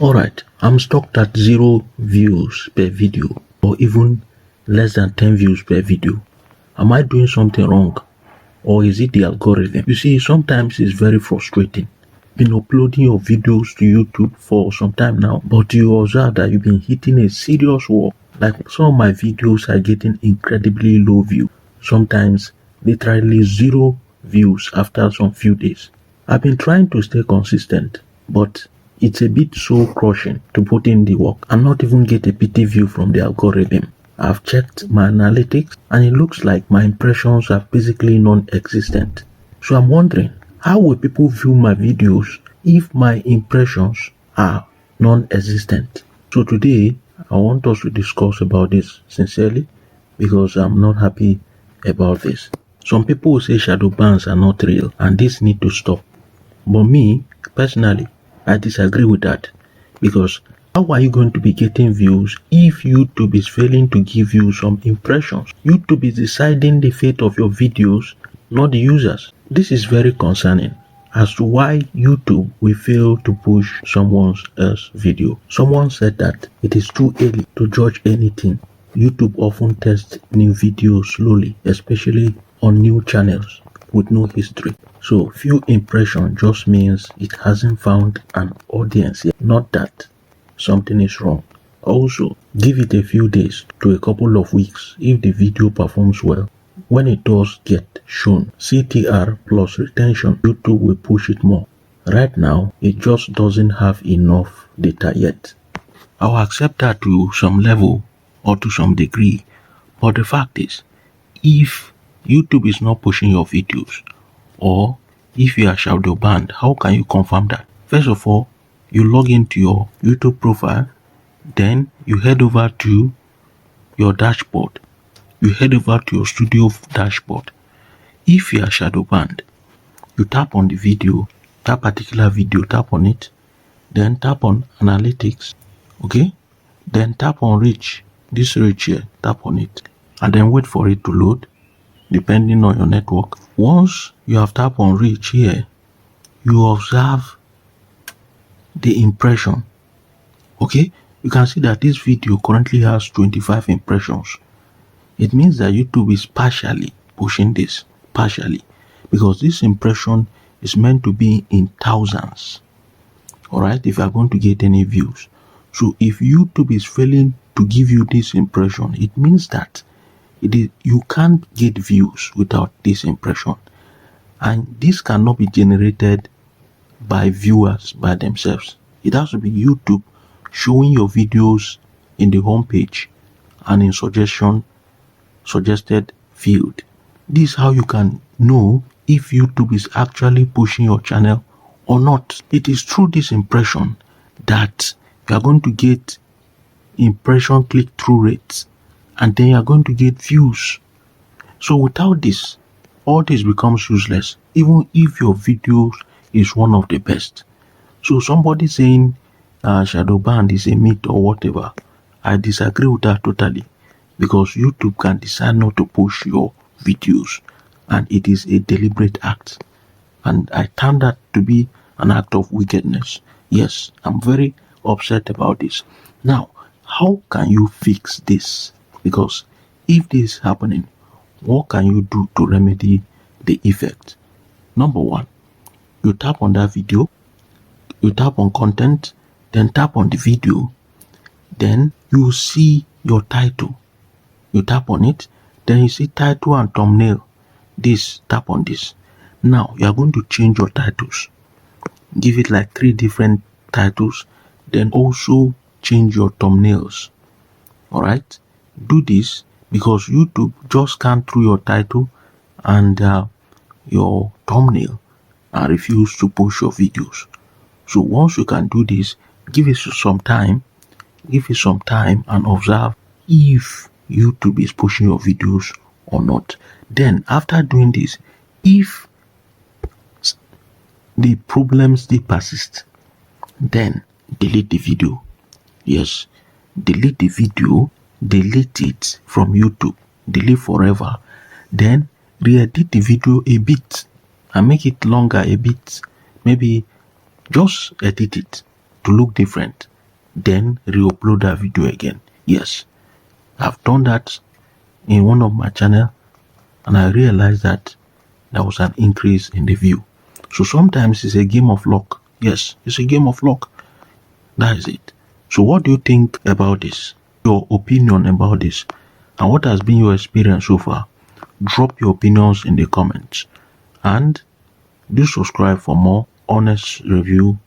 Alright, I'm stuck at 0 views per video or even less than 10 views per video. Am I doing something wrong? Or is it the algorithm? You see, sometimes it's very frustrating. Been uploading your videos to YouTube for some time now, but you observe that you've been hitting a serious wall. Like some of my videos are getting incredibly low view. Sometimes literally 0 views after some few days. I've been trying to stay consistent, but it's a bit soul crushing to put in the work and not even get a pity view from the algorithm. I've checked my analytics and it looks like my impressions are basically non-existent. So I'm wondering, how will people view my videos if my impressions are non-existent? So today, I want us to discuss about this sincerely because I'm not happy about this. Some people will say shadow bans are not real and this need to stop. But me, personally, I disagree with that because how are you going to be getting views if YouTube is failing to give you some impressions? YouTube is deciding the fate of your videos, not the users. This is very concerning as to why YouTube will fail to push someone else's video. Someone said that it is too early to judge anything. YouTube often tests new videos slowly, especially on new channels with no history. So few impressions just means it hasn't found an audience yet, not that something is wrong. Also, give it a few days to a couple of weeks if the video performs well. When it does get shown, CTR plus retention, YouTube will push it more. Right now, it just doesn't have enough data yet. I'll accept that to some level or to some degree, but the fact is, if YouTube is not pushing your videos, or if you are shadow banned, how can you confirm that? First of all, you log into your YouTube profile, then you head over to your dashboard. You head over to your studio dashboard. If you are shadow banned, you tap on the video, that particular video, tap on it, then tap on analytics, okay? Then tap on reach, this reach here, tap on it, and then wait for it to load, depending on your network. Once you have tapped on reach here, you observe the impression, okay? You can see that this video currently has 25 impressions. It means that YouTube is partially pushing this, partially, because this impression is meant to be in thousands, alright, if you are going to get any views. So if YouTube is failing to give you this impression, it means that you can't get views without this impression, and this cannot be generated by viewers by themselves. It has to be YouTube showing your videos in the home page and in suggested field. This is how you can know if YouTube is actually pushing your channel or not. It is through this impression that you are going to get impression click-through rates, and then you are going to get views. So without this, all this becomes useless, even if your video is one of the best. So somebody saying shadow ban is a myth or whatever, I disagree with that totally, because YouTube can decide not to push your videos, and it is a deliberate act, and I term that to be an act of wickedness. Yes, I'm very upset about this. Now, how can you fix this? Because if this is happening, what can you do to remedy the effect? Number one, you tap on that video, you tap on content, then tap on the video, then you see your title. You tap on it, then you see title and thumbnail. This, tap on this. Now you are going to change your titles. Give it like 3 different titles, then also change your thumbnails. Alright? Do this because YouTube just scanned through your title and your thumbnail and refuse to push your videos. So once you can do this, give it some time and observe if YouTube is pushing your videos or not. Then after doing this, if the problems still persist, then delete the video. Yes, delete the video, delete it from YouTube, delete forever, then re-edit the video a bit and make it longer a bit. Maybe just edit it to look different, then re-upload that video again. Yes, I've done that in one of my channel, and I realized that there was an increase in the view. So sometimes it's a game of luck. Yes, it's a game of luck. That is it. So what do you think about this? Your opinion about this? And what has been your experience so far? Drop your opinions in the comments. And do subscribe for more honest review